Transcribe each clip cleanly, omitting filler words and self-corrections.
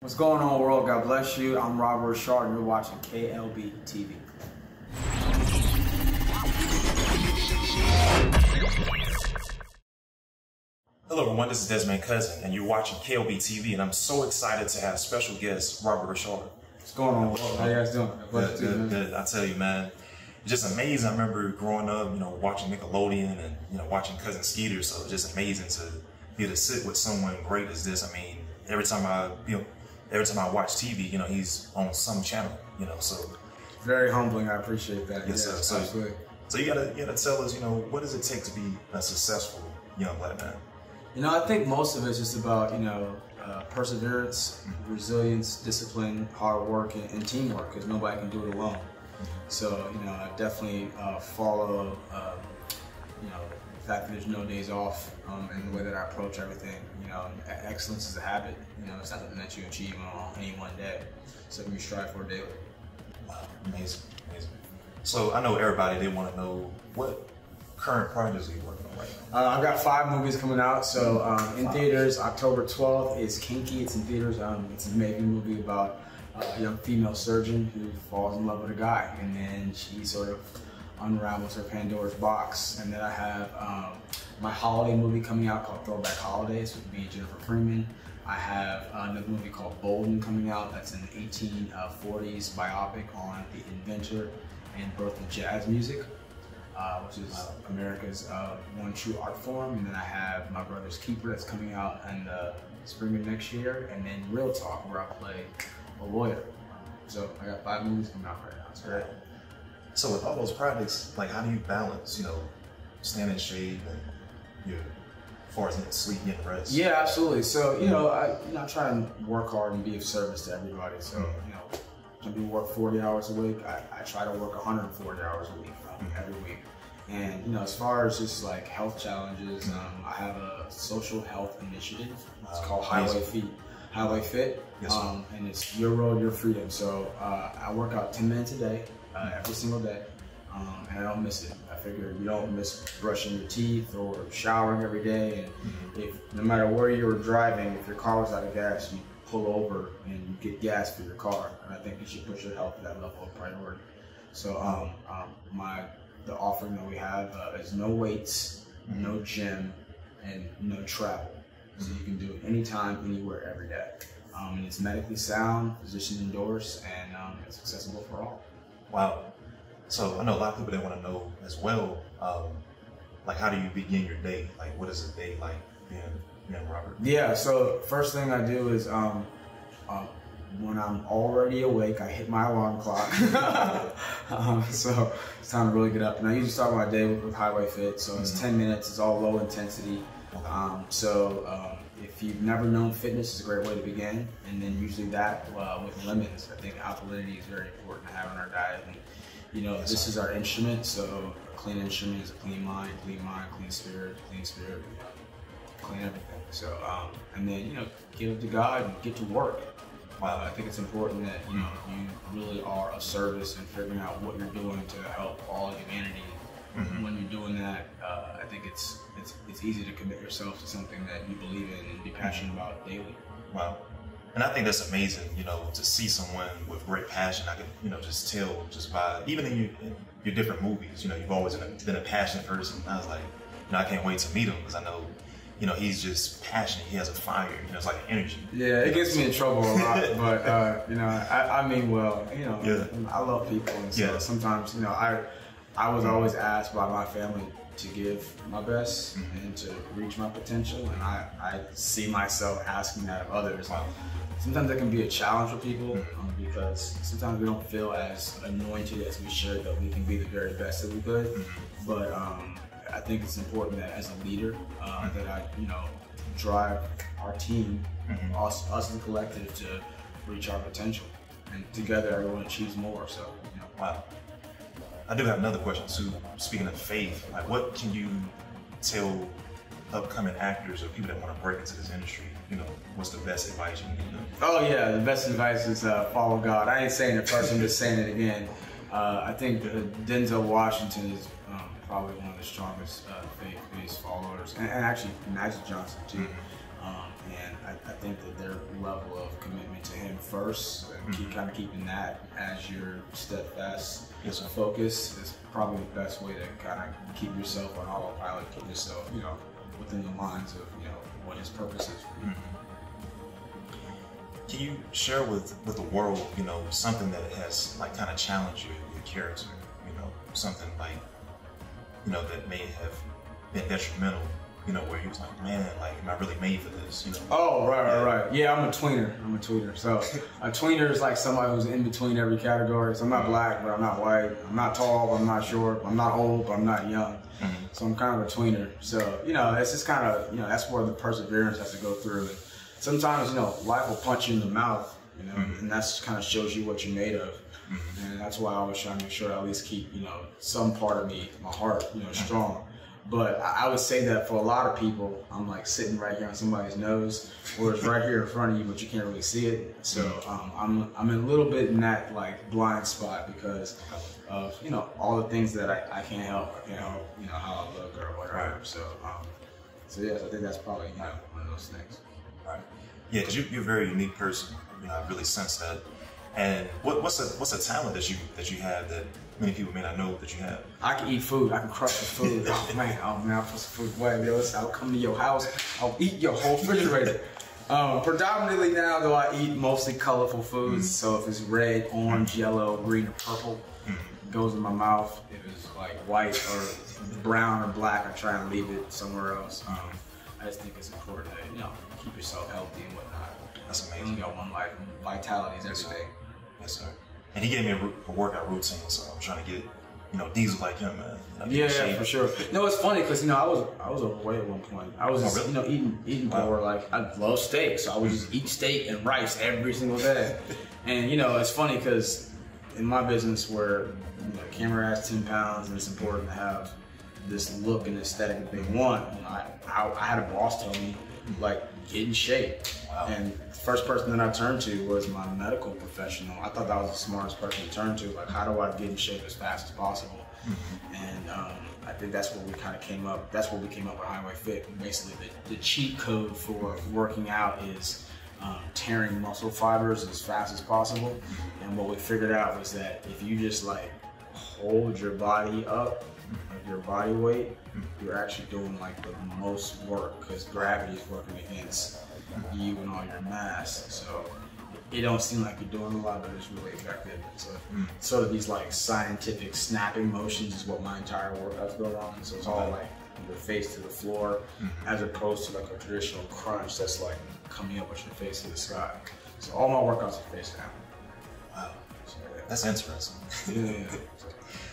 What's going on, world? God bless you. I'm Robert Richard, and you're watching KLB TV. Hello everyone, this is Desmond Cousin, and you're watching KLB TV, and I'm so excited to have special guest Robert Richard. What's going on, world? How you guys doing? Good. I tell you, man, it's just amazing. I remember growing up, watching Nickelodeon and watching Cousin Skeeter. So it's just amazing to be able to sit with someone great as this. I mean, every time I watch TV, he's on some channel, so. Very humbling. I appreciate that. Yes, sir. Absolutely. So you gotta tell us, what does it take to be a successful young black man? I think most of it's just about, perseverance, resilience, discipline, hard work, and teamwork, because nobody can do it alone. So, I definitely follow, the fact that there's no days off and the way that I approach everything. Excellence is a habit. It's not something that you achieve on any one day. It's something you strive for daily. Wow, amazing. So I know everybody, they want to know what current projects are you working on right now? I've got 5 movies coming out. So in theaters, October 12th is Kinky. It's in theaters. It's an amazing movie about a young female surgeon who falls in love with a guy, and then she sort of unravels her Pandora's box. And then I have my holiday movie coming out called Throwback Holidays with me and Jennifer Freeman. I have another movie called Bolden coming out. That's an 1840s biopic on the inventor and birth of jazz music, which is America's one true art form. And then I have My Brother's Keeper that's coming out in the spring of next year. And then Real Talk, where I play a lawyer. So I got 5 movies coming out right now. It's great. So with all those projects, how do you balance, staying in shape and as far as getting sleep, getting rest? Yeah, absolutely. So, I try and work hard and be of service to everybody. So, some people work 40 hours a week. I try to work 140 hours a week every week. And, as far as just like health challenges, I have a social health initiative. It's called Highway Fit. Yes, and it's your road, your freedom. So I work out 10 minutes a day, every single day, and I don't miss it. I figure you don't miss brushing your teeth or showering every day. And if no matter where you were driving, if your car was out of gas, you pull over and you get gas for your car. And I think you should put your health at that level of priority. So the offering that we have is no weights, no gym, and no travel. So you can do it anytime, anywhere, every day. And it's medically sound, physician endorsed, and it's accessible for all. Wow. So I know a lot of people, they want to know as well, how do you begin your day? What is a day like being Robert? Yeah, so first thing I do is when I'm already awake, I hit my alarm clock. So it's time to really get up. And I usually start my day with Highway Fit. So it's 10 minutes, it's all low intensity. If you've never known fitness, it's a great way to begin. And then usually that with lemons. I think alkalinity is very important to have in our diet. And this is our instrument. So a clean instrument is a clean mind, clean spirit, clean everything. So and then give it to God and get to work. I think it's important that you really are of service and figuring out what you're doing to help all of humanity. When you're doing that, I think it's easy to commit yourself to something that you believe in and be passionate about daily. Wow. And I think that's amazing, to see someone with great passion. I can, just tell just by, even in your different movies, you've always been a passionate person. I was like, I can't wait to meet him because I know, he's just passionate. He has a fire, it's like an energy. Yeah, it gets me in trouble a lot, but, I mean well, I love people. And so sometimes, I was always asked by my family to give my best and to reach my potential, and I see myself asking that of others. Sometimes that can be a challenge for people because sometimes we don't feel as anointed as we should, that we can be the very best that we could. But I think it's important that as a leader, that I drive our team, us as a collective, to reach our potential, and together everyone achieves more. So wow. I do have another question too. Speaking of faith, what can you tell upcoming actors or people that want to break into this industry? What's the best advice you can give them? Oh yeah, the best advice is follow God. I ain't saying it first, I'm just saying it again. I think Denzel Washington is probably one of the strongest faith-based followers, and actually Magic Johnson too. And I think that their level of commitment to him first, and kind of keeping that as your steadfast focus is probably the best way to kind of keep yourself on autopilot, keep yourself, within the lines of, what his purpose is for you. Can you share with the world, something that has like kind of challenged your character, something like, that may have been detrimental, where he was like, man, like, am I really made for this, Oh, right. Yeah, I'm a tweener. So a tweener is like somebody who's in between every category. So I'm not black, but I'm not white. I'm not tall, but I'm not short. I'm not old, but I'm not young. So I'm kind of a tweener. So, it's just kind of, that's where the perseverance has to go through. And sometimes, life will punch you in the mouth, and that's kind of shows you what you're made of. And that's why I always try to make sure I at least keep, some part of me, my heart, strong. But I would say that for a lot of people, I'm like sitting right here on somebody's nose, or it's right here in front of you, but you can't really see it. So I'm a little bit in that like blind spot because of all the things that I can't help. I can't help how I look or whatever. So yes, I think that's probably one of those things. Right. Yeah, because you're a very unique person. I really sense that. And what's a talent that you have that many people may not know that you have? I can eat food. I can crush the food. Oh man, I'll put some food away. I'll come to your house. I'll eat your whole refrigerator. Predominantly now, though, I eat mostly colorful foods. So if it's red, orange, yellow, green, or purple, it goes in my mouth. If it's like white or brown or black, I try and leave it somewhere else. I just think it's important to keep yourself healthy and whatnot. That's amazing. You got one life. Vitality is everything. Yes, sir. And he gave me a workout routine, so I'm trying to get, diesel like him, man. Yeah, for sure. No, it's funny because I was overweight at one point. I was just, eating more. Like I love steak, so I would just eat steak and rice every single day. And it's funny because in my business where the camera has 10 pounds and it's important to have this look and aesthetic that they want. I had a boss tell me like get in shape. Wow. And the first person that I turned to was my medical professional. I thought that was the smartest person to turn to. Like, how do I get in shape as fast as possible? And I think that's what we kind of came up. That's what we came up with Highway Fit. Basically, the cheat code for working out is tearing muscle fibers as fast as possible. And what we figured out was that if you just like hold your body up, your body weight, you're actually doing like the most work because gravity is working against you and all your mass. So it don't seem like you're doing a lot, but it's really effective. So sort of these like scientific snapping motions is what my entire workout's built on. So it's all like your face to the floor as opposed to like a traditional crunch that's like coming up with your face to the sky. So all my workouts are face down. Wow. So, yeah. That's interesting. Yeah.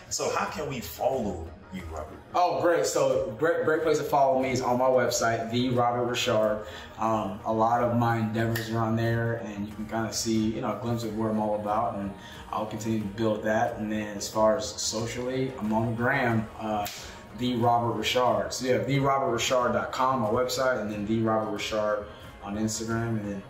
So how can we follow you, Robert? Oh, great. So great place to follow me is on my website, The Robert Richard. A lot of my endeavors are on there, and you can kind of see, a glimpse of what I'm all about, and I'll continue to build that. And then as far as socially, I'm on the gram, The Robert Richard. So yeah, TheRobertRichard.com, my website, and then The Robert Richard on Instagram, and then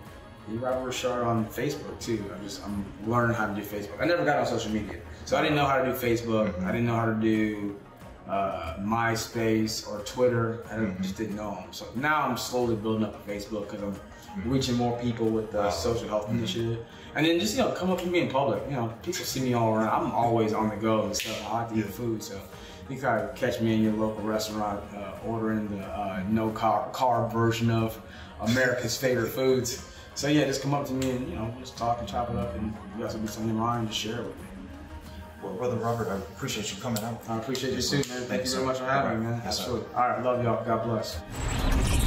The Robert Richard on Facebook too. I'm learning how to do Facebook. I never got on social media, so I didn't know how to do Facebook. I didn't know how to do MySpace or Twitter. I just didn't know them. So now I'm slowly building up a Facebook because I'm reaching more people with the social health initiative. And then just come up to me in public. People see me all around. I'm always on the go and stuff. I like to eat food, so you can kind of catch me in your local restaurant ordering the no carb version of America's favorite foods. So yeah, just come up to me and just talk and chop it up, and you got something on your mind, just share it with me. Well, Brother Robert, I appreciate you coming out. I appreciate you too, man. Thank you very much for having me, man. Yes, absolutely. All right, love y'all. God bless.